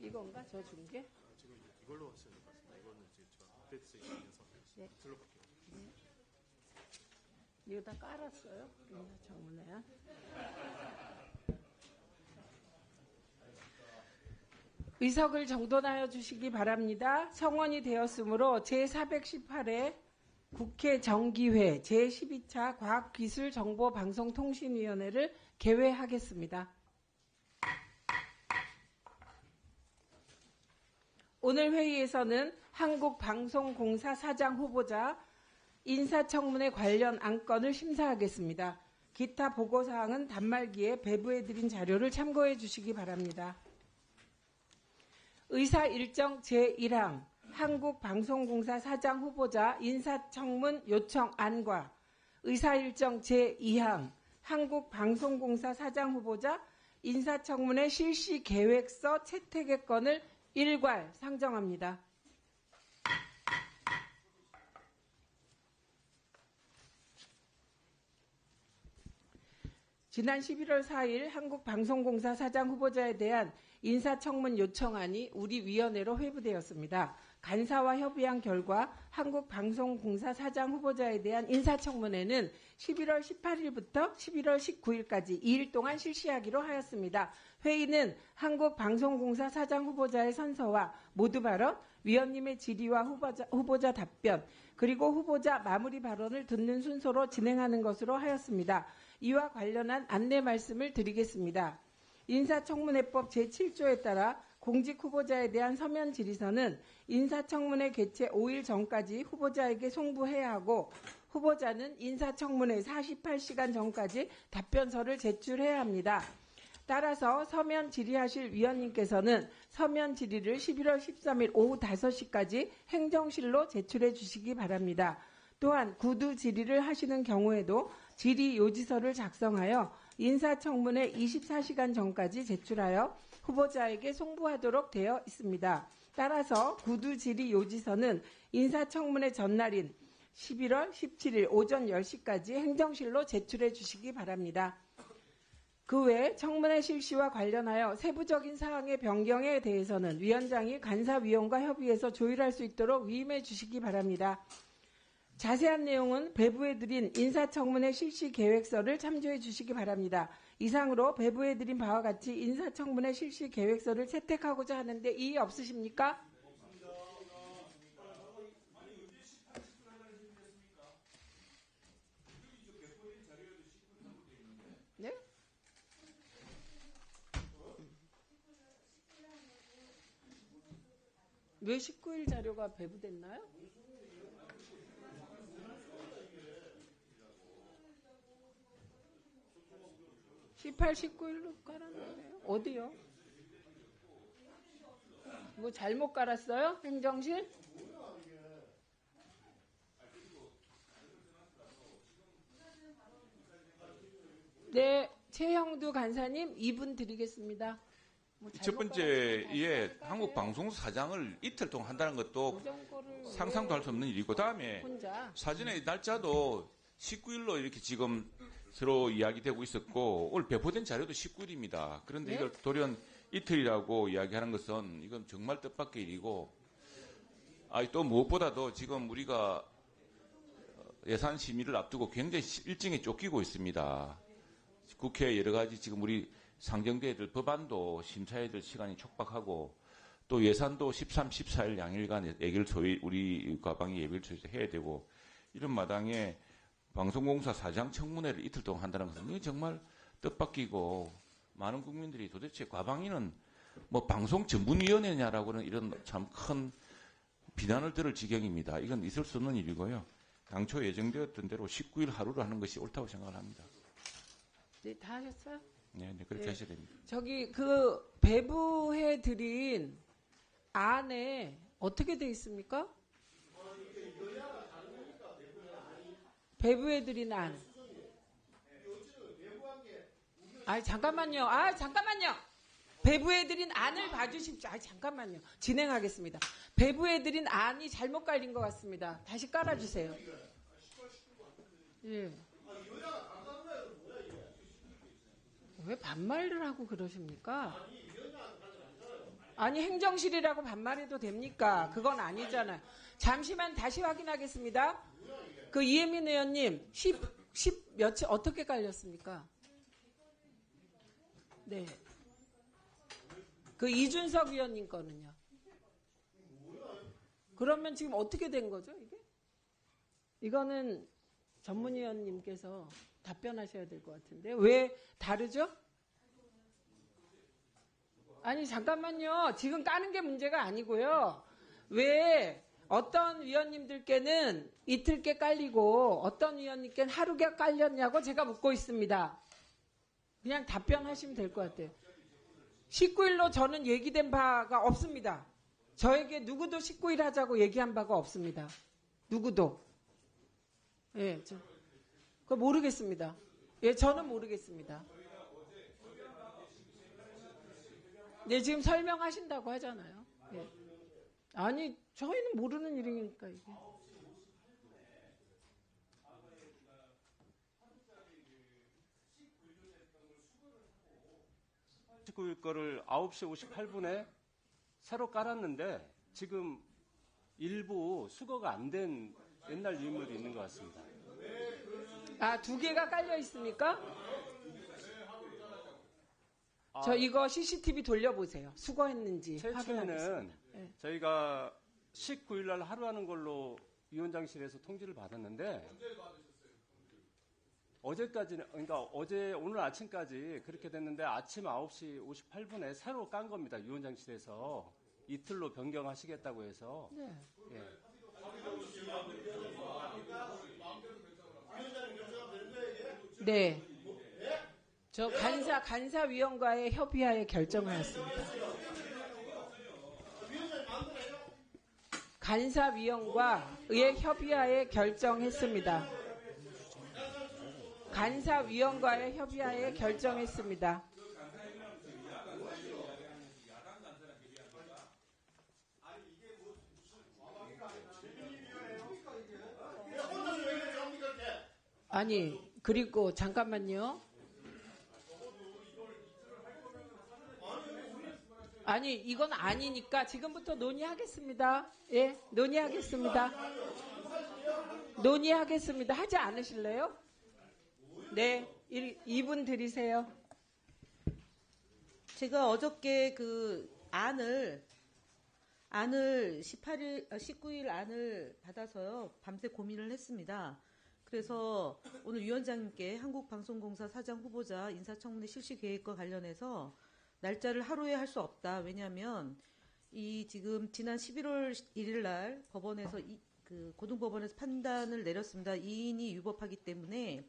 이건가? 저 준 게? 지금 이걸로 하셔야 될 것 같습니다. 이거는 지금 저 업데이트 있어서 네. 들로 볼게요. 이거 다 깔았어요? 인사청문회. 의석을 정돈하여 주시기 바랍니다. 성원이 되었으므로 제418회 국회 정기회 제12차 과학기술정보방송통신위원회를 개회하겠습니다. 오늘 회의에서는 한국방송공사 사장 후보자 인사청문회 관련 안건을 심사하겠습니다. 기타 보고사항은 단말기에 배부해드린 자료를 참고해 주시기 바랍니다. 의사일정 제1항 한국방송공사 사장 후보자 인사청문 요청안과 의사일정 제2항 한국방송공사 사장 후보자 인사청문회 실시 계획서 채택의 건을 일괄 상정합니다. 지난 11월 4일 한국방송공사 사장 후보자에 대한 인사청문 요청안이 우리 위원회로 회부되었습니다. 간사와 협의한 결과 한국방송공사 사장 후보자에 대한 인사청문회는 11월 18일부터 11월 19일까지 2일 동안 실시하기로 하였습니다. 회의는 한국방송공사 사장 후보자의 선서와 모두 발언, 위원님의 질의와 후보자 답변, 그리고 후보자 마무리 발언을 듣는 순서로 진행하는 것으로 하였습니다. 이와 관련한 안내 말씀을 드리겠습니다. 인사청문회법 제7조에 따라 공직 후보자에 대한 서면 질의서는 인사청문회 개최 5일 전까지 후보자에게 송부해야 하고 후보자는 인사청문회 48시간 전까지 답변서를 제출해야 합니다. 따라서 서면 질의하실 위원님께서는 서면 질의를 11월 13일 오후 5시까지 행정실로 제출해 주시기 바랍니다. 또한 구두 질의를 하시는 경우에도 질의 요지서를 작성하여 인사청문회 24시간 전까지 제출하여 후보자에게 송부하도록 되어 있습니다. 따라서 구두 질의 요지서는 인사청문회 전날인 11월 17일 오전 10시까지 행정실로 제출해 주시기 바랍니다. 그 외 청문회 실시와 관련하여 세부적인 사항의 변경에 대해서는 위원장이 간사위원과 협의해서 조율할 수 있도록 위임해 주시기 바랍니다. 자세한 내용은 배부해드린 인사청문회 실시 계획서를 참조해 주시기 바랍니다. 이상으로 배부해드린 바와 같이 인사청문회 실시 계획서를 채택하고자 하는데 이의 없으십니까? 네? 왜 19일 자료가 배부됐나요? 18, 19일로 깔았는데요. 어디요? 뭐 잘못 깔았어요? 행정실? 네, 최형두 간사님 2분 드리겠습니다. 첫 번째, 한국방송사 사장을 이틀 동안 한다는 것도 상상도 할 수 없는 일이고, 다음에 사전에 날짜도 19일로 이렇게 지금 서로 이야기되고 있었고, 오늘 배포된 자료도 19일입니다. 그런데 이걸 돌연 이틀이라고 이야기하는 것은 이건 정말 뜻밖의 일이고, 또 무엇보다도 지금 우리가 예산 심의를 앞두고 굉장히 일정에 쫓기고 있습니다. 국회 여러 가지 지금 우리 상정돼야 될 법안도 심사해야 될 시간이 촉박하고 또 예산도 13, 14일 양일간 예결 소위 우리 과방위 예결 소위에서 해야 되고 이런 마당에 방송공사 사장 청문회를 이틀 동안 한다는 것은 이게 정말 뜻밖이고 많은 국민들이 도대체 과방위는 뭐 방송 전문위원회냐라고는 이런 참 큰 비난을 들을 지경입니다. 이건 있을 수 없는 일이고요. 당초 예정되었던 대로 19일 하루로 하는 것이 옳다고 생각을 합니다. 네, 다 하셨어요? 네, 그렇게 하셔야 됩니다. 저기 배부해드린 안에 어떻게 돼 있습니까? 배부해드린 안. 잠깐만요. 잠깐만요. 배부해드린 안을 봐주십시오. 잠깐만요. 진행하겠습니다. 배부해드린 안이 잘못 깔린 것 같습니다. 다시 깔아주세요. 예. 왜 반말을 하고 그러십니까? 아니, 행정실이라고 반말해도 됩니까? 그건 아니잖아요. 잠시만 다시 확인하겠습니다. 그 이혜민 의원님, 10 며칠 어떻게 깔렸습니까? 네. 그 이준석 의원님 거는요? 그러면 지금 어떻게 된 거죠, 이게? 이거는 전문위원님께서 답변하셔야 될 것 같은데. 왜 다르죠? 아니, 잠깐만요. 지금 까는 게 문제가 아니고요. 왜 어떤 위원님들께는 이틀께 깔리고 어떤 위원님께는 하루께 깔렸냐고 제가 묻고 있습니다. 그냥 답변하시면 될 것 같아요. 19일로 저는 얘기된 바가 없습니다. 저에게 누구도 19일 하자고 얘기한 바가 없습니다. 누구도. 예, 그거 모르겠습니다. 예, 저는 모르겠습니다. 네, 지금 설명하신다고 하잖아요. 예. 아니, 저희는 모르는 일이니까 이게. 19일 거를 9시 58분에 새로 깔았는데 지금 일부 수거가 안 된 옛날 유물이 있는 것 같습니다. 두 개가 깔려 있습니까? 저 이거 CCTV 돌려보세요. 수거했는지 확인하겠습니다. 최초에는 네. 저희가 19일 날 하루 하는 걸로 위원장실에서 통지를 받았는데 어제까지는, 그러니까 오늘 아침까지 그렇게 됐는데 아침 9시 58분에 새로 깐 겁니다. 위원장실에서 이틀로 변경하시겠다고 해서. 네. 예. 네. 저 간사위원과의 협의하에 결정하였습니다. 간사위원과의 협의하에 결정했습니다. 간사위원과의 협의하에 결정했습니다. 아니, 그리고 잠깐만요. 아니, 이건 아니니까 지금부터 논의하겠습니다. 예, 논의하겠습니다. 논의하겠습니다. 하지 않으실래요? 네, 2분 드리세요. 제가 어저께 그 안을 19일 안을 받아서요, 밤새 고민을 했습니다. 그래서 오늘 위원장님께 한국방송공사 사장 후보자 인사청문회 실시 계획과 관련해서 날짜를 하루에 할 수 없다. 왜냐하면 이 지금 지난 11월 1일 날 법원에서 그 고등법원에서 판단을 내렸습니다. 2인이 유법하기 때문에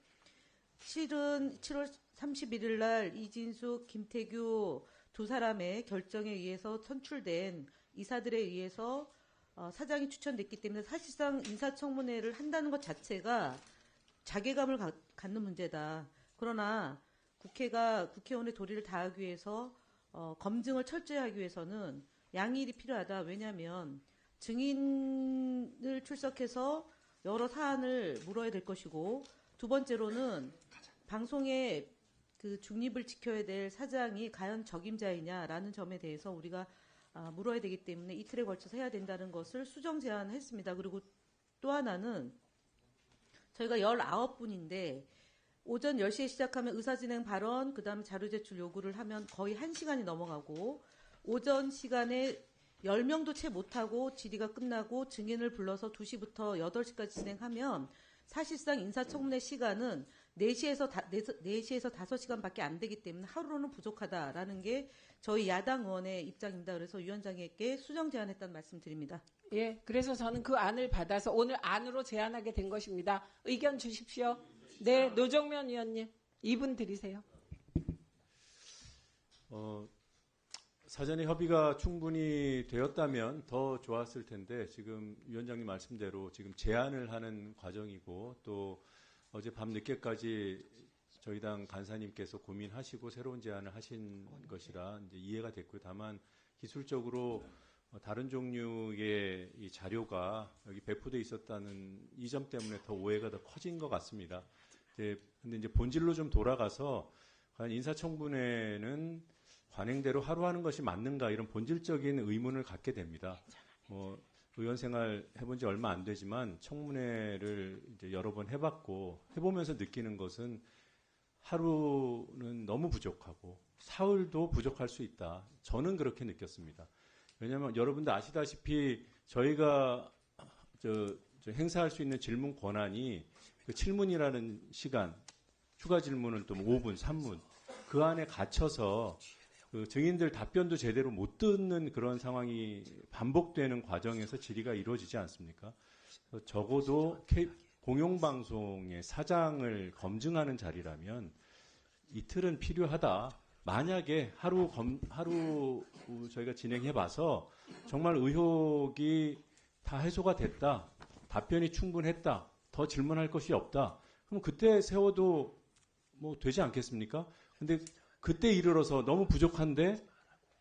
실은 7월 31일 날 이진숙, 김태규 두 사람의 결정에 의해서 선출된 이사들에 의해서 사장이 추천됐기 때문에 사실상 인사청문회를 한다는 것 자체가 자괴감을 갖는 문제다. 그러나 국회가 국회의원의 도리를 다하기 위해서 검증을 철저히 하기 위해서는 양일이 필요하다. 왜냐하면 증인을 출석해서 여러 사안을 물어야 될 것이고, 두 번째로는 방송의 그 중립을 지켜야 될 사장이 과연 적임자이냐라는 점에 대해서 우리가 물어야 되기 때문에 이틀에 걸쳐서 해야 된다는 것을 수정 제안했습니다. 그리고 또 하나는 저희가 19분인데 오전 10시에 시작하면 의사진행 발언, 그 다음에 자료 제출 요구를 하면 거의 1시간이 넘어가고, 오전 시간에 10명도 채 못하고 질의가 끝나고 증인을 불러서 2시부터 8시까지 진행하면 사실상 인사청문회 시간은 4시에서 5시간밖에 안 되기 때문에 하루로는 부족하다라는 게 저희 야당 의원의 입장입니다. 그래서 위원장에게 수정 제안했다는 말씀 드립니다. 예, 그래서 저는 그 안을 받아서 오늘 안으로 제안하게 된 것입니다. 의견 주십시오. 네, 노정면 의원님, 2분 드리세요. 사전에 협의가 충분히 되었다면 더 좋았을 텐데 지금 위원장님 말씀대로 지금 제안을 하는 과정이고 또 어제 밤 늦게까지 저희 당 간사님께서 고민하시고 새로운 제안을 하신 것이라 이제 이해가 됐고요. 다만 기술적으로 다른 종류의 이 자료가 여기 배포돼 있었다는 이 점 때문에 더 오해가 더 커진 것 같습니다. 근데 이제 본질로 좀 돌아가서 과연 인사청문회는 관행대로 하루 하는 것이 맞는가 이런 본질적인 의문을 갖게 됩니다. 의원 생활 해본 지 얼마 안 되지만 청문회를 이제 여러 번 해봤고 해보면서 느끼는 것은 하루는 너무 부족하고 사흘도 부족할 수 있다. 저는 그렇게 느꼈습니다. 왜냐하면 여러분들 아시다시피 저희가 행사할 수 있는 질문 권한이 그 7문이라는 시간, 추가 질문은 또 5분, 3문 그 안에 갇혀서 그 증인들 답변도 제대로 못 듣는 그런 상황이 반복되는 과정에서 질의가 이루어지지 않습니까? 적어도 공영방송의 사장을 검증하는 자리라면 이틀은 필요하다. 만약에 하루 저희가 진행해봐서 정말 의혹이 다 해소가 됐다. 답변이 충분했다. 더 질문할 것이 없다. 그럼 그때 세워도 뭐 되지 않겠습니까? 근데 그때 이르러서 너무 부족한데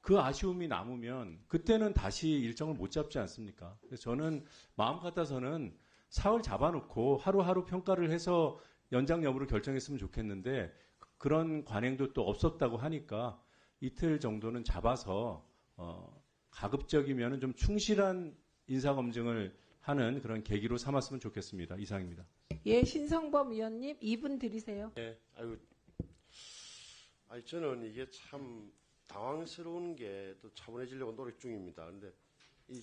그 아쉬움이 남으면 그때는 다시 일정을 못 잡지 않습니까? 그래서 저는 마음 같아서는 사흘 잡아놓고 하루하루 평가를 해서 연장 여부를 결정했으면 좋겠는데 그런 관행도 또 없었다고 하니까 이틀 정도는 잡아서 가급적이면 좀 충실한 인사검증을 하는 그런 계기로 삼았으면 좋겠습니다. 이상입니다. 예, 신성범 의원님 2분 드리세요. 네, 저는 이게 참 당황스러운 게 또 차분해지려고 노력 중입니다. 근데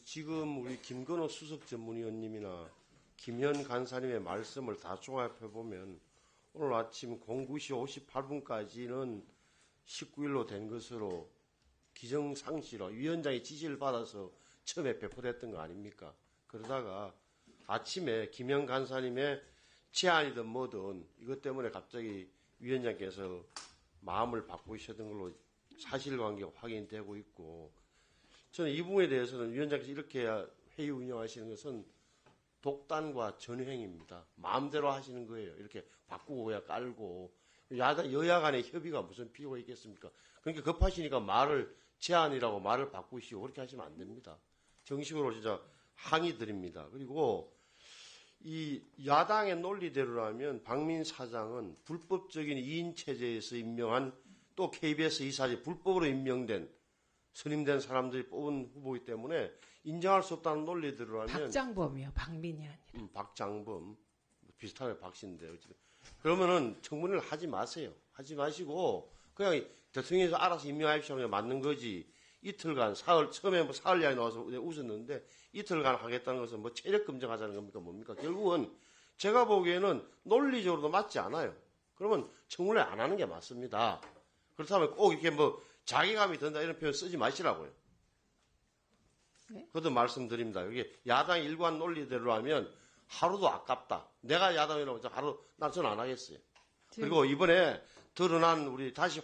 지금 우리 김건호 수석 전문위원님이나 김현 간사님의 말씀을 다 종합해 보면 오늘 아침 09시 58분까지는 19일로 된 것으로 기정상시로 위원장의 지시를 받아서 처음에 배포됐던 거 아닙니까? 그러다가 아침에 김현 간사님의 제안이든 뭐든 이것 때문에 갑자기 위원장께서 마음을 바꾸셨던 걸로 사실관계가 확인되고 있고 저는 이 부분에 대해서는 위원장께서 이렇게 회의 운영하시는 것은 독단과 전횡입니다. 마음대로 하시는 거예요. 이렇게 바꾸고 그냥 깔고 여야 간의 협의가 무슨 필요가 있겠습니까? 그러니까 급하시니까 제안이라고 말을 바꾸시고 그렇게 하시면 안 됩니다. 정식으로 진짜 항의 드립니다. 그리고 이 야당의 논리대로라면 박민 사장은 불법적인 2인 체제에서 임명한 또 KBS 이사직 불법으로 임명된 선임된 사람들이 뽑은 후보이기 때문에 인정할 수 없다는 논리대로라면 박장범이요. 박민이 아니라. 박장범 비슷하게 박씨인데 그러면은 청문회를 하지 마세요. 하지 마시고 그냥 대통령에서 알아서 임명하십시오 하면 맞는 거지. 이틀간 처음에 뭐 사흘 이야기 나와서 웃었는데 이틀간 하겠다는 것은 뭐 체력 검증하자는 겁니까 뭡니까? 결국은 제가 보기에는 논리적으로도 맞지 않아요. 그러면 청문회 안 하는 게 맞습니다. 그렇다면 꼭 이렇게 뭐 자괴감이 든다 이런 표현 쓰지 마시라고요. 네? 그것도 말씀드립니다. 여기 야당 일관 논리대로 하면 하루도 아깝다. 내가 야당이라고 하루 저는 안 하겠어요. 그리고 이번에 드러난 우리 다시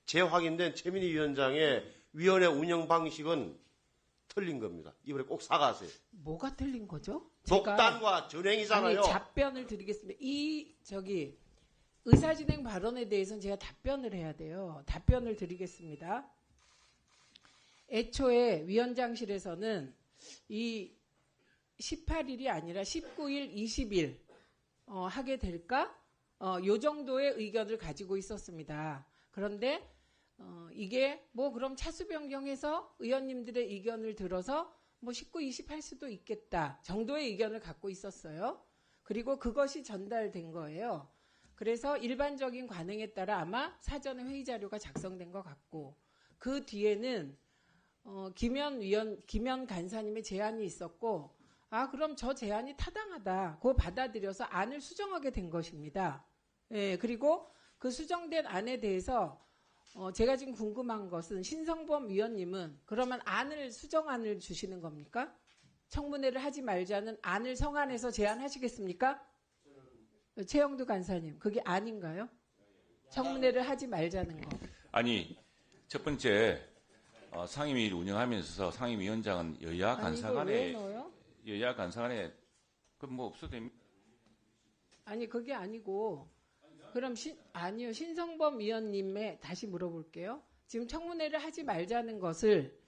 재확인된 최민희 위원장의 위원회 운영 방식은 틀린 겁니다. 이번에 꼭 사과하세요. 뭐가 틀린 거죠? 독단과 전횡이잖아요. 아니, 답변을 드리겠습니다. 의사진행 발언에 대해서는 제가 답변을 해야 돼요. 답변을 드리겠습니다. 애초에 위원장실에서는 이 18일이 아니라 19일, 20일 하게 될까? 요 정도의 의견을 가지고 있었습니다. 그런데 이게 뭐 그럼 차수 변경해서 의원님들의 의견을 들어서 뭐 19, 20 할 수도 있겠다 정도의 의견을 갖고 있었어요. 그리고 그것이 전달된 거예요. 그래서 일반적인 관행에 따라 아마 사전에 회의 자료가 작성된 것 같고 그 뒤에는 김현 간사님의 제안이 있었고 그럼 저 제안이 타당하다. 그거 받아들여서 안을 수정하게 된 것입니다. 예, 그리고 그 수정된 안에 대해서 제가 지금 궁금한 것은 신성범 위원님은 그러면 수정안을 주시는 겁니까? 청문회를 하지 말자는 안을 성안에서 제안하시겠습니까? 최영두 간사님, 그게 아닌가요? 청문회를 하지 말자는 거. 아니, 첫 번째 상임위를 운영하면서 상임위원장은 여야 간사간에 그 뭐 없어도 됩니다. 아니 그게 아니고 그럼 아니요. 신성범 위원님의 다시 물어볼게요. 지금 청문회를 하지 말자는 것을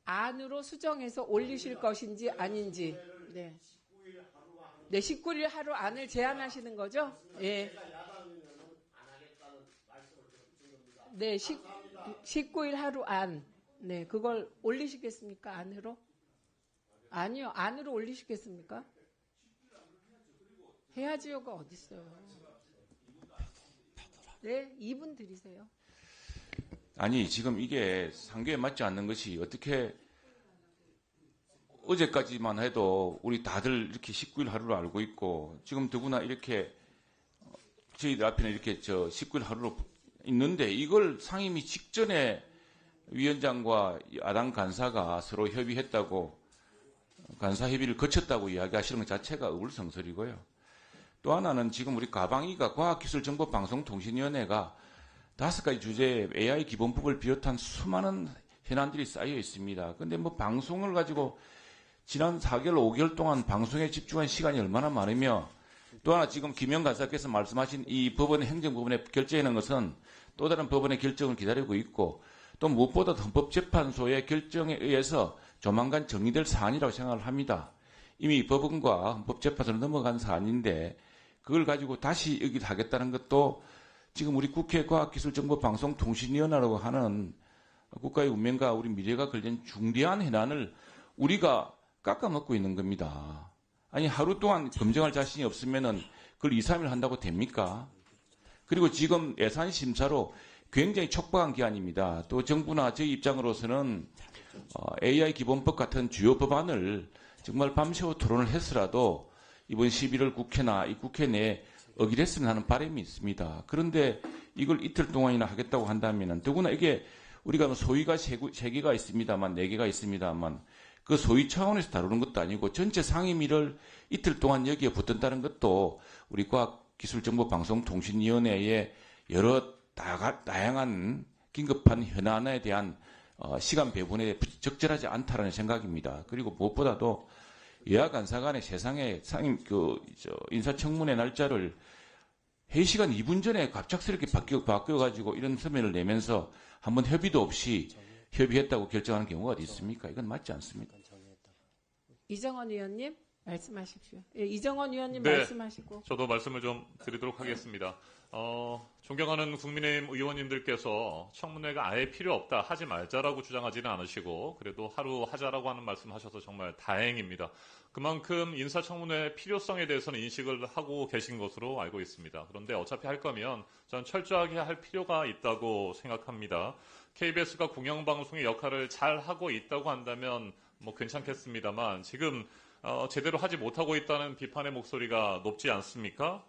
안으로 수정해서 올리실 것인지 아닌지. 네. 네, 19일 하루 안을 제안하시는 거죠? 예. 네, 19일 하루 안. 네, 그걸 올리시겠습니까? 안으로? 아니요, 안으로 올리시겠습니까? 해야지요가 어딨어요. 네, 2분 드리세요. 아니, 지금 이게 상규에 맞지 않는 것이 어떻게 어제까지만 해도 우리 다들 이렇게 19일 하루로 알고 있고 지금 더구나 이렇게 저희들 앞에는 이렇게 19일 하루로 있는데 이걸 상임위 직전에 위원장과 야당 간사가 서로 협의했다고 간사 협의를 거쳤다고 이야기하시는 것 자체가 의불성설이고요. 또 하나는 지금 우리 가방위가 과학기술정보방송통신위원회가 5가지 주제에 AI 기본법을 비롯한 수많은 현안들이 쌓여 있습니다. 그런데 뭐 방송을 가지고 지난 4개월, 5개월 동안 방송에 집중한 시간이 얼마나 많으며 또 하나 지금 김영 간사께서 말씀하신 이 법원의 행정부분에 결정하는 것은 또 다른 법원의 결정을 기다리고 있고 또 무엇보다 헌법재판소의 결정에 의해서 조만간 정리될 사안이라고 생각을 합니다. 이미 법원과 헌법재판소로 넘어간 사안인데 그걸 가지고 다시 여기를 하겠다는 것도 지금 우리 국회 과학기술정보방송통신위원회라고 하는 국가의 운명과 우리 미래가 걸린 중대한 현안을 우리가 깎아먹고 있는 겁니다. 아니 하루 동안 검증할 자신이 없으면은 그걸 2, 3일 한다고 됩니까? 그리고 지금 예산심사로 굉장히 촉박한 기한입니다. 또 정부나 저희 입장으로서는 AI 기본법 같은 주요 법안을 정말 밤새워 토론을 했으라도 이번 11월 국회나 이 국회 내에 어기랬으면 하는 바람이 있습니다. 그런데 이걸 이틀 동안이나 하겠다고 한다면 더구나 이게 우리가 소위가 3개가 있습니다만 4개가 있습니다만 그 소위 차원에서 다루는 것도 아니고 전체 상임위를 이틀 동안 여기에 붙든다는 것도 우리 과학기술정보방송통신위원회의 여러 다양한 긴급한 현안에 대한 시간 배분에 적절하지 않다라는 생각입니다. 그리고 무엇보다도 여야 간사 간의 세상에 인사청문회 날짜를 회의 시간 2분 전에 갑작스럽게 바뀌어가지고 이런 서면을 내면서 한번 협의도 없이 협의했다고 결정하는 경우가 어디 있습니까? 이건 맞지 않습니다. 이정원 의원님 말씀하십시오. 예, 이정원 의원님 네, 말씀하시고. 저도 말씀을 좀 드리도록 하겠습니다. 존경하는 국민의힘 의원님들께서 청문회가 아예 필요 없다, 하지 말자라고 주장하지는 않으시고 그래도 하루 하자라고 하는 말씀하셔서 정말 다행입니다. 그만큼 인사청문회 필요성에 대해서는 인식을 하고 계신 것으로 알고 있습니다. 그런데 어차피 할 거면 전 철저하게 할 필요가 있다고 생각합니다. KBS가 공영방송의 역할을 잘 하고 있다고 한다면 뭐 괜찮겠습니다만 지금 제대로 하지 못하고 있다는 비판의 목소리가 높지 않습니까?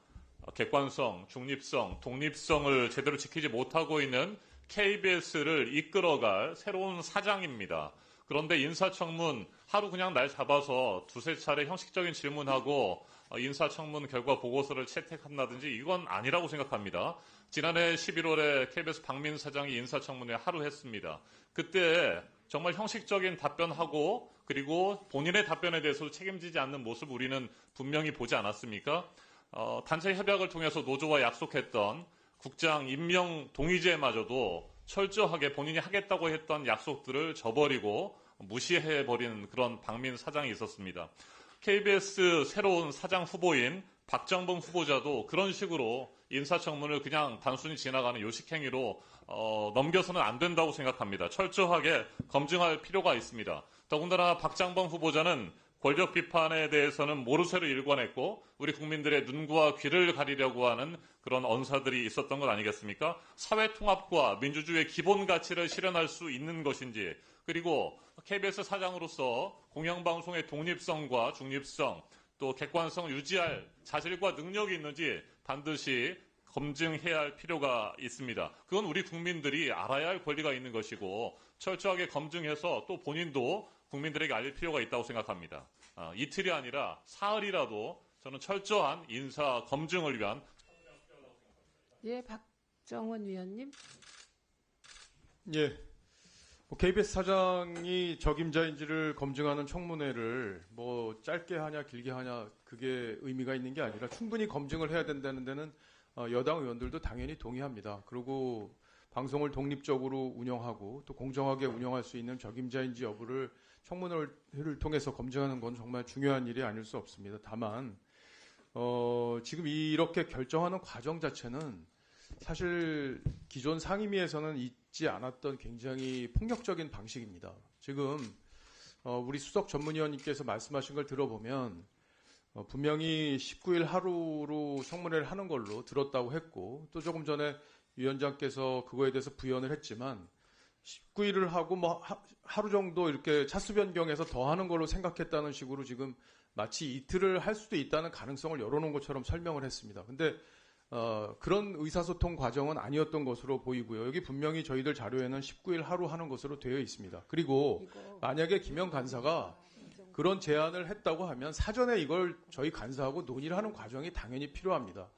객관성, 중립성, 독립성을 제대로 지키지 못하고 있는 KBS를 이끌어갈 새로운 사장입니다. 그런데 인사청문 하루 그냥 날 잡아서 두세 차례 형식적인 질문하고 인사청문 결과 보고서를 채택한다든지 이건 아니라고 생각합니다. 지난해 11월에 KBS 박민 사장이 인사청문회 하루 했습니다. 그때 정말 형식적인 답변하고 그리고 본인의 답변에 대해서도 책임지지 않는 모습 우리는 분명히 보지 않았습니까? 단체 협약을 통해서 노조와 약속했던 국장 임명 동의제마저도 철저하게 본인이 하겠다고 했던 약속들을 저버리고 무시해버리는 그런 박민 사장이 있었습니다. KBS 새로운 사장 후보인 박정범 후보자도 그런 식으로 인사청문을 그냥 단순히 지나가는 요식행위로 넘겨서는 안 된다고 생각합니다. 철저하게 검증할 필요가 있습니다. 더군다나 박정범 후보자는 권력 비판에 대해서는 모르쇠로 일관했고 우리 국민들의 눈과 귀를 가리려고 하는 그런 언사들이 있었던 것 아니겠습니까? 사회통합과 민주주의의 기본 가치를 실현할 수 있는 것인지 그리고 KBS 사장으로서 공영방송의 독립성과 중립성 또 객관성을 유지할 자질과 능력이 있는지 반드시 검증해야 할 필요가 있습니다. 그건 우리 국민들이 알아야 할 권리가 있는 것이고 철저하게 검증해서 또 본인도 국민들에게 알릴 필요가 있다고 생각합니다. 이틀이 아니라 사흘이라도 저는 철저한 인사 검증을 위한 예, 박정원 위원님. 예. KBS 사장이 적임자인지를 검증하는 청문회를 뭐 짧게 하냐 길게 하냐 그게 의미가 있는 게 아니라 충분히 검증을 해야 된다는 데는 여당 의원들도 당연히 동의합니다. 그리고 방송을 독립적으로 운영하고 또 공정하게 운영할 수 있는 적임자인지 여부를 청문회를 통해서 검증하는 건 정말 중요한 일이 아닐 수 없습니다. 다만 지금 이렇게 결정하는 과정 자체는 사실 기존 상임위에서는 있지 않았던 굉장히 폭력적인 방식입니다. 지금 우리 수석 전문위원님께서 말씀하신 걸 들어보면 분명히 19일 하루로 청문회를 하는 걸로 들었다고 했고 또 조금 전에 위원장께서 그거에 대해서 부연을 했지만 19일을 하고 뭐 하루 정도 이렇게 차수 변경해서 더 하는 걸로 생각했다는 식으로 지금 마치 이틀을 할 수도 있다는 가능성을 열어놓은 것처럼 설명을 했습니다. 근데 그런 의사소통 과정은 아니었던 것으로 보이고요. 여기 분명히 저희들 자료에는 19일 하루 하는 것으로 되어 있습니다. 그리고 만약에 김영 간사가 그런 제안을 했다고 하면 사전에 이걸 저희 간사하고 논의를 하는 과정이 당연히 필요합니다.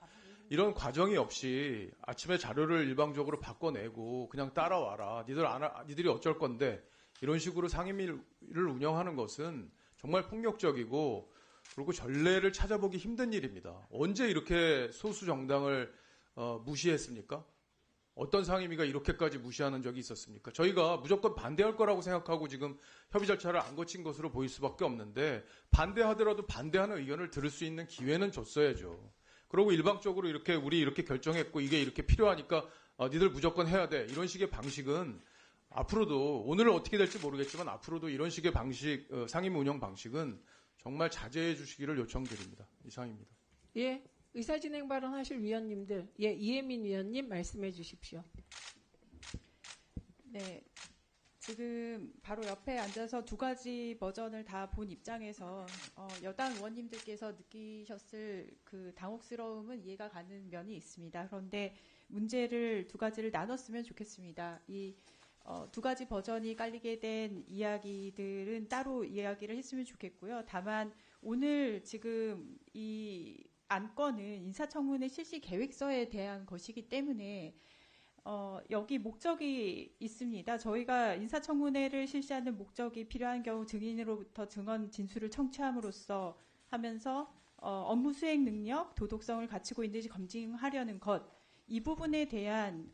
이런 과정이 없이 아침에 자료를 일방적으로 바꿔내고 그냥 따라와라. 니들이 어쩔 건데 이런 식으로 상임위를 운영하는 것은 정말 폭력적이고 그리고 전례를 찾아보기 힘든 일입니다. 언제 이렇게 소수 정당을 무시했습니까? 어떤 상임위가 이렇게까지 무시하는 적이 있었습니까? 저희가 무조건 반대할 거라고 생각하고 지금 협의 절차를 안 거친 것으로 보일 수밖에 없는데 반대하더라도 반대하는 의견을 들을 수 있는 기회는 줬어야죠. 그리고 일방적으로 우리 이렇게 결정했고 이게 이렇게 필요하니까 니들 무조건 해야 돼. 이런 식의 방식은 앞으로도 오늘은 어떻게 될지 모르겠지만 앞으로도 이런 식의 방식 상임위 운영 방식은 정말 자제해 주시기를 요청드립니다. 이상입니다. 예, 의사진행 발언하실 위원님들, 예, 이혜민 위원님 말씀해 주십시오. 네, 지금 바로 옆에 앉아서 두 가지 버전을 다 본 입장에서 여당 의원님들께서 느끼셨을 그 당혹스러움은 이해가 가는 면이 있습니다. 그런데 문제를 두 가지를 나눴으면 좋겠습니다. 이 두 가지 버전이 깔리게 된 이야기들은 따로 이야기를 했으면 좋겠고요. 다만 오늘 지금 이 안건은 인사청문회 실시 계획서에 대한 것이기 때문에 여기 목적이 있습니다. 저희가 인사청문회를 실시하는 목적이 필요한 경우 증인으로부터 증언 진술을 청취함으로써 하면서 업무 수행 능력, 도덕성을 갖추고 있는지 검증하려는 것, 이 부분에 대한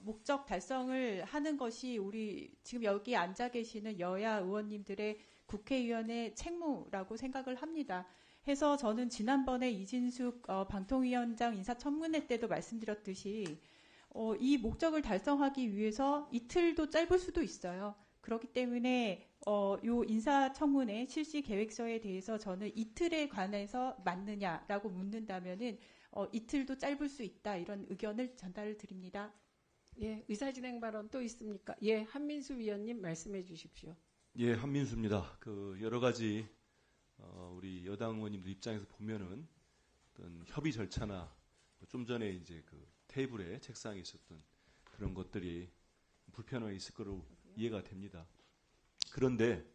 목적 달성을 하는 것이 우리 지금 여기 앉아 계시는 여야 의원님들의 국회의원의 책무라고 생각을 합니다. 해서 저는 지난번에 이진숙 방통위원장 인사청문회 때도 말씀드렸듯이 이 목적을 달성하기 위해서 이틀도 짧을 수도 있어요. 그렇기 때문에 요 인사청문회 실시 계획서에 대해서 저는 이틀에 관해서 맞느냐라고 묻는다면은 이틀도 짧을 수 있다, 이런 의견을 전달을 드립니다. 예, 의사진행 발언 또 있습니까? 예, 한민수 위원님 말씀해 주십시오. 예, 한민수입니다. 여러 가지 우리 여당 의원님들 입장에서 보면은 어떤 협의 절차나 좀 전에 이제 테이블에 책상에 있었던 그런 것들이 불편하게 있을 거로 이해가 됩니다. 그런데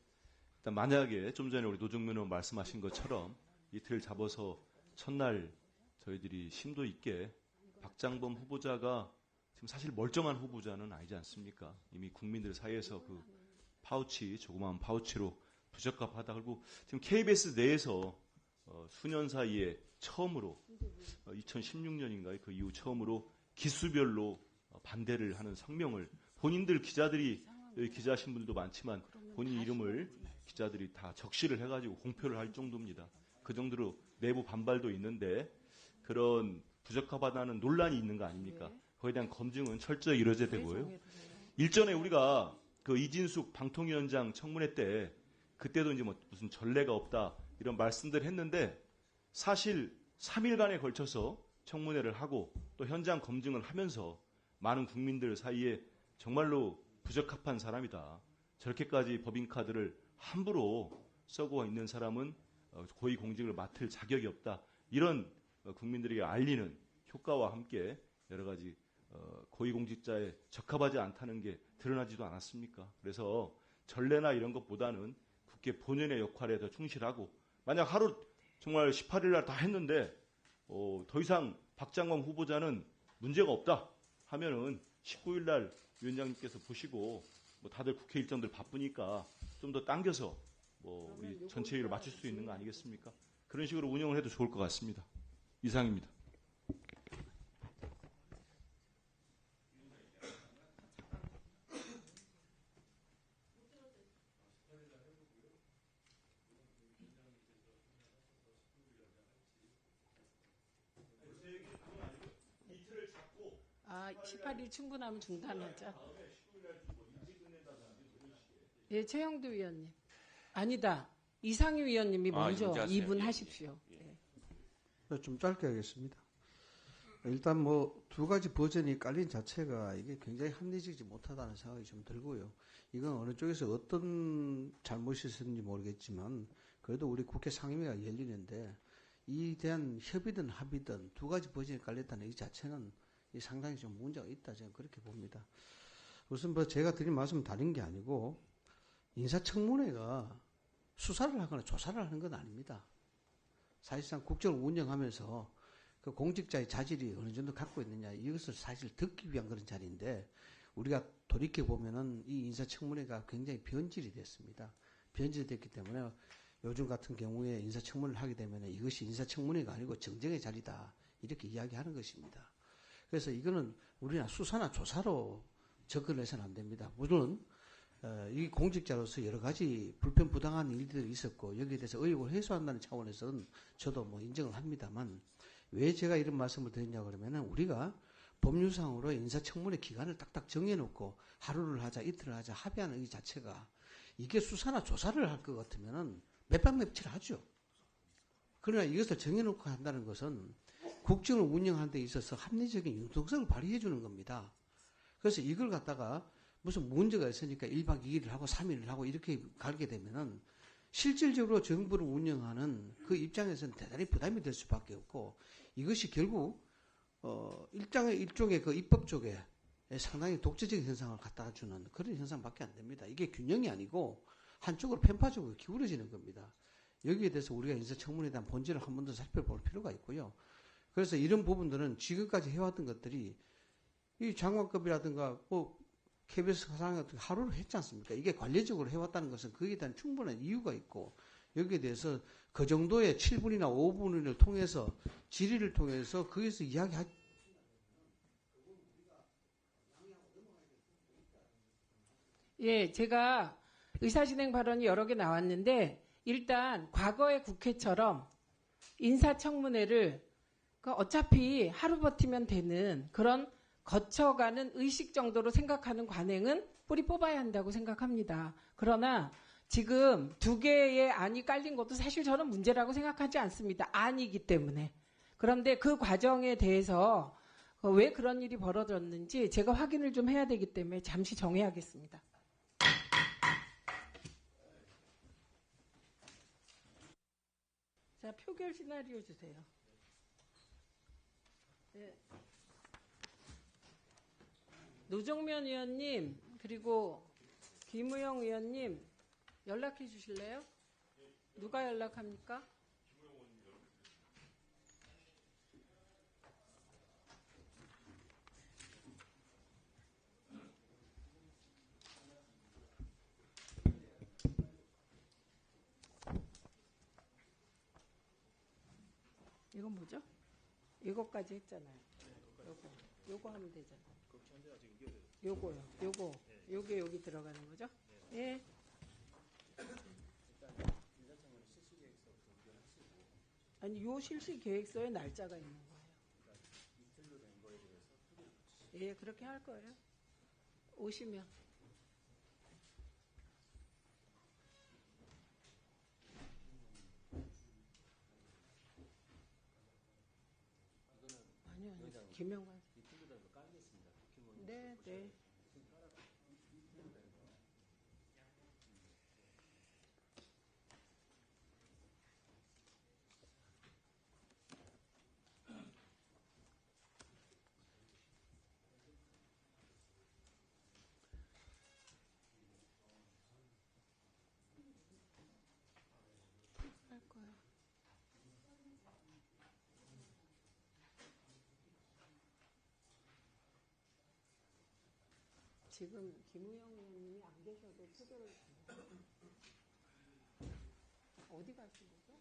일단 만약에 좀 전에 우리 노정면 의원 말씀하신 것처럼 이틀 잡아서 첫날 저희들이 심도 있게 박장범 후보자가 지금 사실 멀쩡한 후보자는 아니지 않습니까? 이미 국민들 사이에서 조그마한 파우치로 부적합하다. 그리고 지금 KBS 내에서 수년 사이에 처음으로 2016년인가요? 그 이후 처음으로 기수별로 반대를 하는 성명을 본인들 기자들이 여기 기자하신 분들도 많지만 본인 이름을 기자들이 다 적시를 해가지고 공표를 할 정도입니다. 그 정도로 내부 반발도 있는데 그런 부적합하다는 논란이 있는 거 아닙니까? 거기에 대한 검증은 철저히 이루어져야 되고요. 일전에 우리가 이진숙 방통위원장 청문회 때 그때도 이제 무슨 전례가 없다 이런 말씀들 했는데 사실 3일간에 걸쳐서 청문회를 하고 또 현장 검증을 하면서 많은 국민들 사이에 정말로 부적합한 사람이다. 저렇게까지 법인카드를 함부로 써고 있는 사람은 고위공직을 맡을 자격이 없다. 이런 국민들에게 알리는 효과와 함께 여러 가지 고위공직자에 적합하지 않다는 게 드러나지도 않았습니까? 그래서 전례나 이런 것보다는 국회 본연의 역할에 더 충실하고 만약 하루 정말 18일 날 다 했는데 더 이상 박장범 후보자는 문제가 없다 하면은 19일 날 위원장님께서 보시고 다들 국회 일정들 바쁘니까 좀 더 당겨서 우리 전체 일을 맞출 수 있는 거 아니겠습니까? 그런 식으로 운영을 해도 좋을 것 같습니다. 이상입니다. 18일 충분하면 중단하자. 예, 최영두 위원님. 아니다. 이상희 위원님이 먼저 문제하세요. 2분 하십시오. 좀 짧게 하겠습니다. 일단 뭐 두 가지 버전이 깔린 자체가 이게 굉장히 합리적이지 못하다는 생각이 좀 들고요. 이건 어느 쪽에서 어떤 잘못이 있었는지 모르겠지만 그래도 우리 국회 상임위가 열리는데 이에 대한 협의든 합의든 두 가지 버전이 깔렸다는 이 자체는 상당히 좀 문제가 있다 저는 그렇게 봅니다. 우선 뭐 제가 드린 말씀은 다른 게 아니고 인사청문회가 수사를 하거나 조사를 하는 건 아닙니다. 사실상 국정을 운영하면서 그 공직자의 자질이 어느 정도 갖고 있느냐 이것을 사실 듣기 위한 그런 자리인데 우리가 돌이켜 보면은 이 인사청문회가 굉장히 변질이 됐습니다. 변질이 됐기 때문에 요즘 같은 경우에 인사청문회를 하게 되면 이것이 인사청문회가 아니고 정쟁의 자리다 이렇게 이야기하는 것입니다. 그래서 이거는 우리나 수사나 조사로 접근해서는 안 됩니다. 물론 이 공직자로서 여러 가지 불편부당한 일들이 있었고 여기에 대해서 의혹을 해소한다는 차원에서는 저도 뭐 인정을 합니다만 왜 제가 이런 말씀을 드리냐 그러면은 우리가 법률상으로 인사청문회 기간을 딱딱 정해놓고 하루를 하자 이틀을 하자 합의하는 이 자체가 이게 수사나 조사를 할 것 같으면은 몇 박 며칠 하죠. 그러나 이것을 정해놓고 한다는 것은 국정을 운영하는 데 있어서 합리적인 융통성을 발휘해 주는 겁니다. 그래서 이걸 갖다가 무슨 문제가 있으니까 1박 2일을 하고 3일을 하고 이렇게 가게 되면은 실질적으로 정부를 운영하는 그 입장에서는 대단히 부담이 될 수밖에 없고 이것이 결국 일종의 그 입법 쪽에 상당히 독재적인 현상을 갖다 주는 그런 현상밖에 안 됩니다. 이게 균형이 아니고 한쪽으로 편파적으로 기울어지는 겁니다. 여기에 대해서 우리가 인사청문회에 대한 본질을 한 번 더 살펴볼 필요가 있고요. 그래서 이런 부분들은 지금까지 해왔던 것들이 이 장관급이라든가 뭐 KBS 사상 하루를 했지 않습니까? 이게 관례적으로 해왔다는 것은 거기에 대한 충분한 이유가 있고 여기에 대해서 그 정도의 7분이나 5분을 통해서 질의를 통해서 거기서 예, 제가 의사진행 발언이 여러 개 나왔는데 일단 과거의 국회처럼 인사청문회를 어차피 하루 버티면 되는 그런 거쳐가는 의식 정도로 생각하는 관행은 뿌리 뽑아야 한다고 생각합니다. 그러나 지금 두 개의 안이 깔린 것도 사실 저는 문제라고 생각하지 않습니다. 안이기 때문에. 그런데 그 과정에 대해서 왜 그런 일이 벌어졌는지 제가 확인을 좀 해야 되기 때문에 잠시 정해야겠습니다. 자, 표결 시나리오 주세요. 네. 노정면 의원님 그리고 김우영 의원님 연락해 주실래요? 누가 연락합니까? 이건 뭐죠? 이거까지 했잖아요. 요거 하면 되잖아요. 요거요. 요게 여기 들어가는 거죠? 예. 아니, 요 실시 계획서에 날짜가 있는 거예요. 예, 그렇게 할 거예요. 오시면. 아니요. 김영관. 네, 네. 할 거예요. 지금 김우영 의원님이 안 계셔도 표결을 어디 가신 거죠?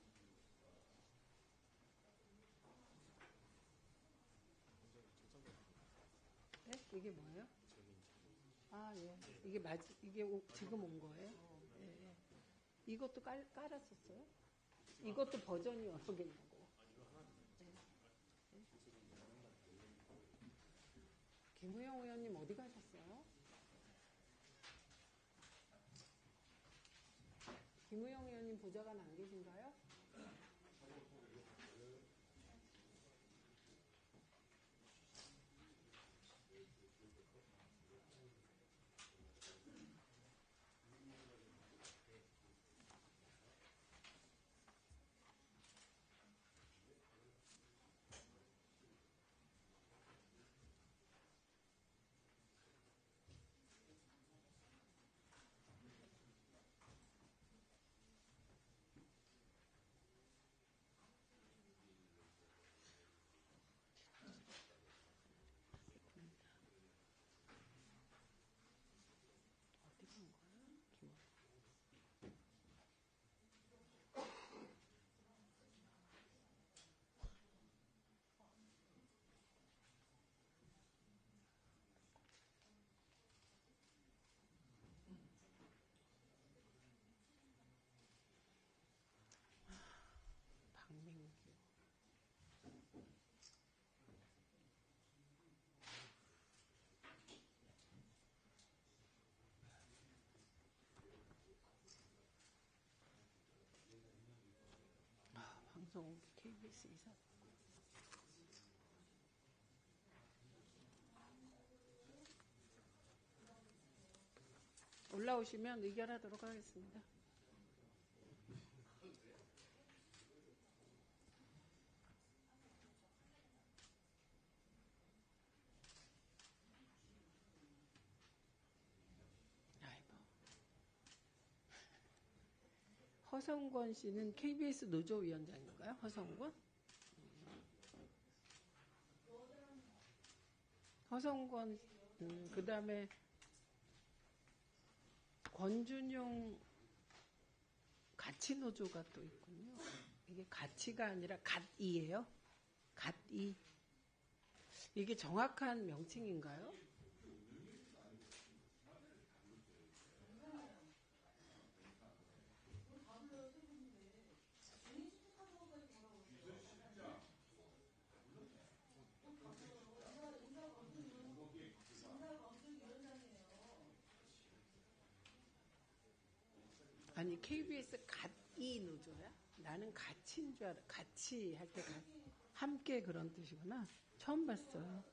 네? 이게 뭐예요? 아, 예. 이게 지금 온 거예요? 예, 예. 이것도 깔았었어요? 이것도 버전이 여러 개냐고. 김우영 의원님 어디 가셨어요? 김우영 의원님 보좌관 안 계신가요? 박민규. 방송 KBS 이사. 올라오시면 의결하도록 하겠습니다. 허성권 씨는 KBS 노조위원장인가요? 허성권? 허성권, 그 다음에 권준용 가치노조가 또 있군요. 이게 가치가 아니라 갓이에요? 갓이. 이게 정확한 명칭인가요? 아니 KBS 갓이 노조야? 나는 같이인 줄 알아. 같이 할 때 함께 그런 뜻이구나. 처음 봤어요.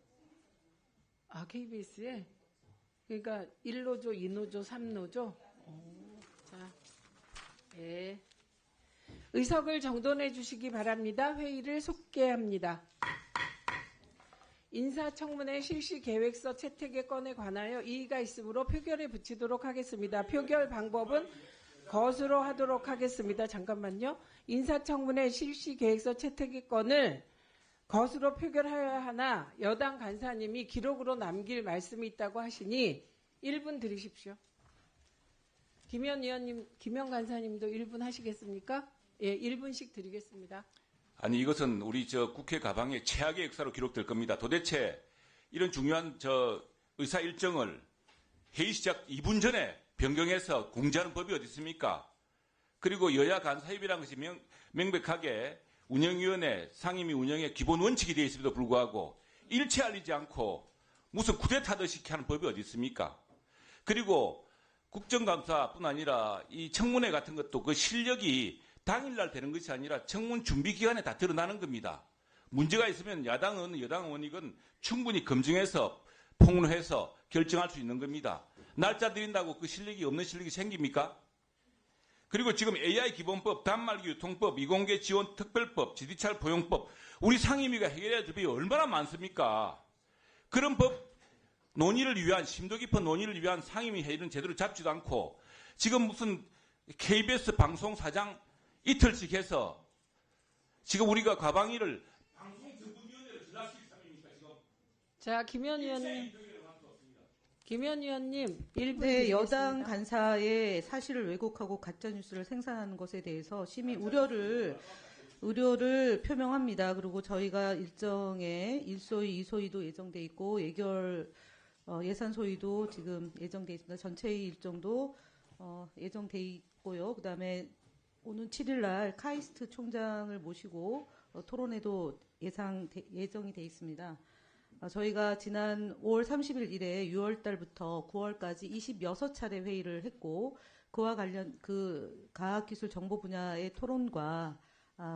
아 KBS에? 그러니까 1노조, 2노조, 3노조? 자, 예. 의석을 정돈해 주시기 바랍니다. 회의를 속개합니다. 인사청문회 실시 계획서 채택의 건에 관하여 이의가 있으므로 표결에 붙이도록 하겠습니다. 표결 방법은 것으로 하도록 하겠습니다. 잠깐만요. 인사청문회 실시 계획서 채택의 건을 것으로 표결하여야 하나 여당 간사님이 기록으로 남길 말씀이 있다고 하시니 1분 드리십시오. 김현 의원님, 김현 간사님도 1분 하시겠습니까? 예, 1분씩 드리겠습니다. 아니 이것은 우리 국회 가방의 최악의 역사로 기록될 겁니다. 도대체 이런 중요한 의사 일정을 회의 시작 2분 전에 변경해서 공지하는 법이 어디 있습니까? 그리고 여야 간사협의라는 것이 명백하게 운영위원회 상임위 운영의 기본 원칙이 되어 있음에도 불구하고 일체 알리지 않고 무슨 쿠데타듯이 하는 법이 어디 있습니까? 그리고 국정감사뿐 아니라 이 청문회 같은 것도 그 실력이 당일날 되는 것이 아니라 청문 준비 기간에 다 드러나는 겁니다. 문제가 있으면 야당은 여당 의원이건 충분히 검증해서 폭로해서 결정할 수 있는 겁니다. 날짜 드린다고 그 실력이 없는 실력이 생깁니까? 그리고 지금 AI 기본법, 단말기 유통법, 이공개 지원 특별법, 지디찰 포용법, 우리 상임위가 해결해야 될 법이 얼마나 많습니까? 그런 법 논의를 위한, 심도 깊은 논의를 위한 상임위 회의는 제대로 잡지도 않고 지금 무슨 KBS 방송 사장 이틀씩 해서 지금 우리가 과방위를 방송정보위원회로 전락시킬 상임입니까 지금? 자, 김현 의원님 1분 네, 여당 간사의 사실을 왜곡하고 가짜뉴스를 생산하는 것에 대해서 심히 우려를 표명합니다. 그리고 저희가 일정에 1소위, 2소위도 예정돼 있고 예산 소위도 지금 예정돼 있습니다. 전체의 일정도 예정돼 있고요. 그다음에 오는 7일 날 카이스트 총장을 모시고 토론회도 예정이 돼 있습니다. 저희가 지난 5월 30일 이래 6월 달부터 9월까지 26차례 회의를 했고 그와 관련 그 과학기술 정보 분야의 토론과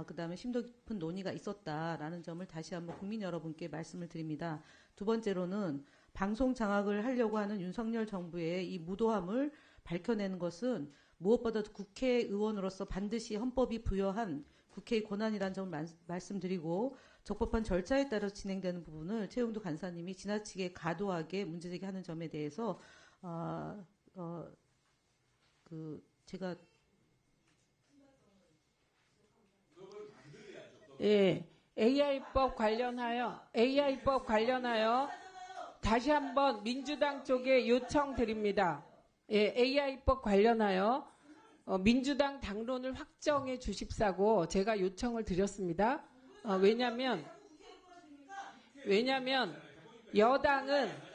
그다음에 심도 깊은 논의가 있었다라는 점을 다시 한번 국민 여러분께 말씀을 드립니다. 두 번째로는 방송 장악을 하려고 하는 윤석열 정부의 이 무도함을 밝혀내는 것은 무엇보다도 국회의원으로서 반드시 헌법이 부여한 국회의 권한이라는 점을 말씀드리고 적법한 절차에 따라 진행되는 부분을 최영두 간사님이 지나치게 과도하게 문제제기하는 점에 대해서 제가 AI법 관련하여 다시 한번 민주당 쪽에 요청드립니다. AI법 관련하여 민주당 당론을 확정해 주십사고 제가 요청을 드렸습니다. 왜냐하면 여당은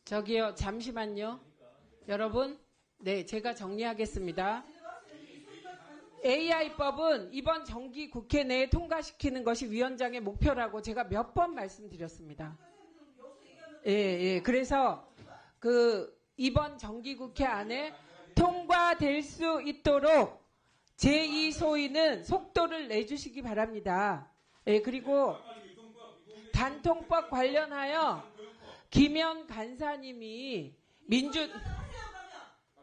저기요, 잠시만요. 여러분, 네, 제가 정리하겠습니다. AI법은 이번 정기 국회 내에 통과시키는 것이 위원장의 목표라고 제가 몇 번 말씀드렸습니다. 그래서 이번 정기 국회 안에 통과될 수 있도록 제2소위는 속도를 내주시기 바랍니다. 그리고 단통법 관련하여 김현 간사님이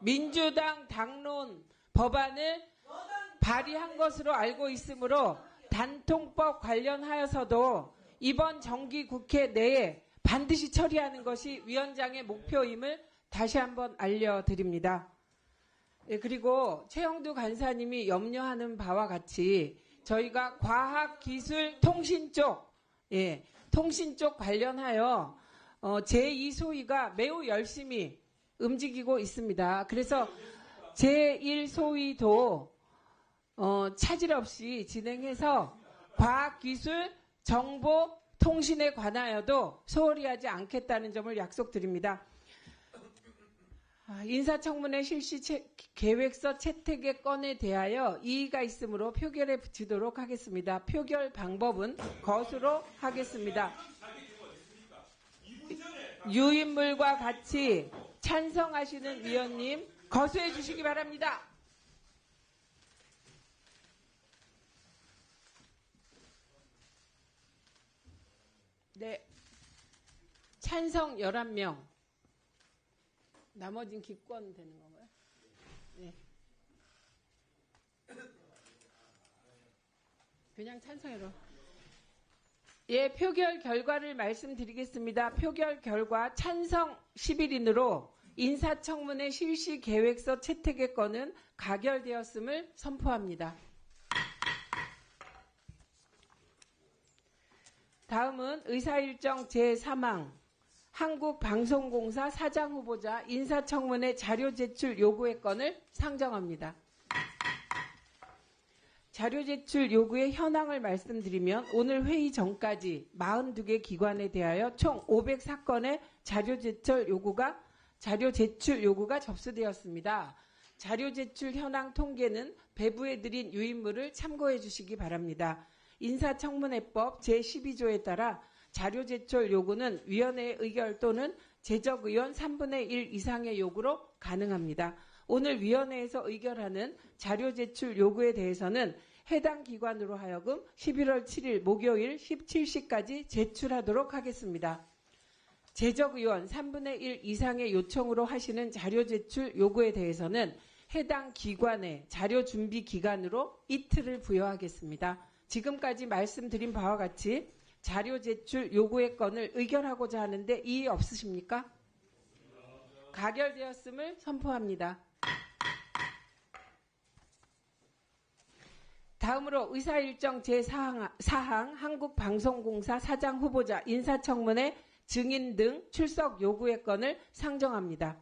민주당 당론 법안을 발의한 것으로 알고 있으므로 단통법 관련하여서도 이번 정기 국회 내에 반드시 처리하는 것이 위원장의 목표임을 다시 한번 알려드립니다. 그리고 최영두 간사님이 염려하는 바와 같이 저희가 과학기술통신 쪽 관련하여 제2소위가 매우 열심히 움직이고 있습니다. 그래서 제1소위도 차질 없이 진행해서 과학기술, 정보, 통신에 관하여도 소홀히 하지 않겠다는 점을 약속드립니다. 인사청문회 실시 계획서 채택의 건에 대하여 이의가 있으므로 표결에 붙이도록 하겠습니다. 표결 방법은 것으로 하겠습니다. 유인물과 같이 찬성하시는 위원님 거수해 주시기 바랍니다. 네, 찬성 11명. 나머지는 기권 되는 건가요? 네. 그냥 찬성으로. 표결 결과를 말씀드리겠습니다. 표결 결과 찬성 11인으로 인사청문회 실시 계획서 채택의 건은 가결되었음을 선포합니다. 다음은 의사일정 제3항 한국방송공사 사장 후보자 인사청문회 자료 제출 요구의 건을 상정합니다. 자료 제출 요구의 현황을 말씀드리면 오늘 회의 전까지 42개 기관에 대하여 총 504건의 자료 제출 요구가 접수되었습니다. 자료 제출 현황 통계는 배부해드린 유인물을 참고해 주시기 바랍니다. 인사청문회법 제12조에 따라 자료 제출 요구는 위원회의 의결 또는 제적의원 3분의 1 이상의 요구로 가능합니다. 오늘 위원회에서 의결하는 자료 제출 요구에 대해서는 해당 기관으로 하여금 11월 7일 목요일 17시까지 제출하도록 하겠습니다. 제적의원 3분의 1 이상의 요청으로 하시는 자료 제출 요구에 대해서는 해당 기관의 자료 준비 기간으로 이틀을 부여하겠습니다. 지금까지 말씀드린 바와 같이 자료 제출 요구의 건을 의결하고자 하는데 이의 없으십니까? 가결되었음을 선포합니다. 다음으로 의사일정 제4항 한국방송공사 사장 후보자 인사청문회 증인 등 출석 요구의 건을 상정합니다.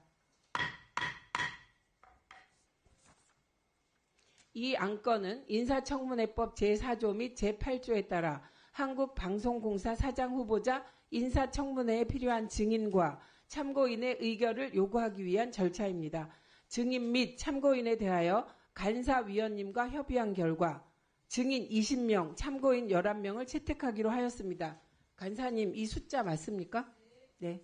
이 안건은 인사청문회법 제4조 및 제8조에 따라 한국방송공사 사장 후보자 인사청문회에 필요한 증인과 참고인의 의결을 요구하기 위한 절차입니다. 증인 및 참고인에 대하여 간사위원님과 협의한 결과 증인 20명, 참고인 11명을 채택하기로 하였습니다. 간사님, 이 숫자 맞습니까? 네.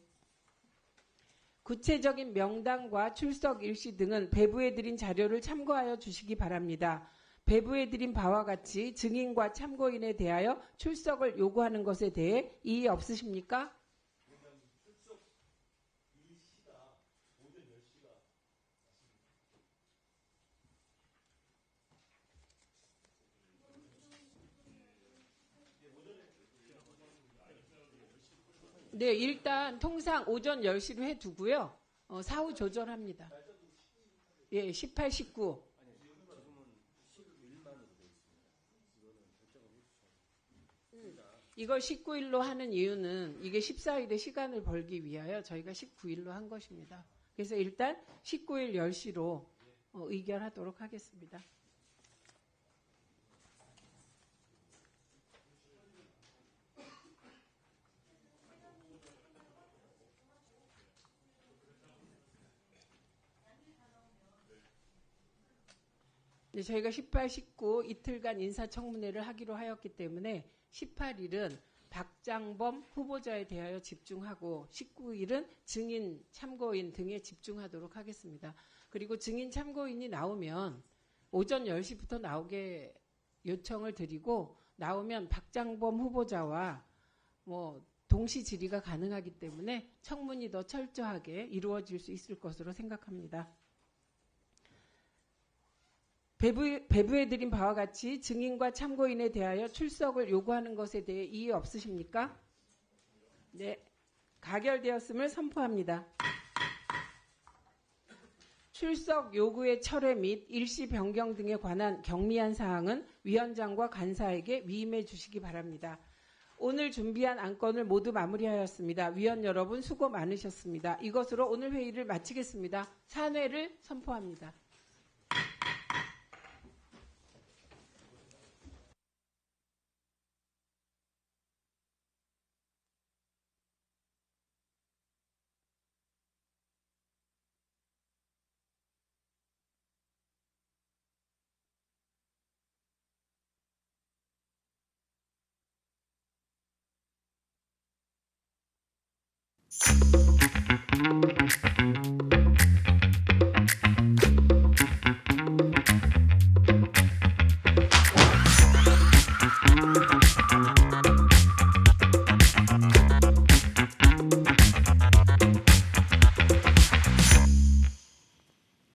구체적인 명단과 출석 일시 등은 배부해드린 자료를 참고하여 주시기 바랍니다. 배부해드린 바와 같이 증인과 참고인에 대하여 출석을 요구하는 것에 대해 이의 없으십니까? 네, 일단 통상 오전 10시로 해두고요. 사후 조절합니다. 예, 18, 19. 이걸 19일로 하는 이유는 이게 14일에 시간을 벌기 위하여 저희가 19일로 한 것입니다. 그래서 일단 19일 10시로 의결하도록 하겠습니다. 네, 저희가 18, 19 이틀간 인사청문회를 하기로 하였기 때문에 18일은 박장범 후보자에 대하여 집중하고 19일은 증인, 참고인 등에 집중하도록 하겠습니다. 그리고 증인, 참고인이 나오면 오전 10시부터 나오게 요청을 드리고 나오면 박장범 후보자와 동시 질의가 가능하기 때문에 청문이 더 철저하게 이루어질 수 있을 것으로 생각합니다. 배부해드린 바와 같이 증인과 참고인에 대하여 출석을 요구하는 것에 대해 이의 없으십니까? 네, 가결되었음을 선포합니다. 출석 요구의 철회 및 일시 변경 등에 관한 경미한 사항은 위원장과 간사에게 위임해 주시기 바랍니다. 오늘 준비한 안건을 모두 마무리하였습니다. 위원 여러분 수고 많으셨습니다. 이것으로 오늘 회의를 마치겠습니다. 산회를 선포합니다.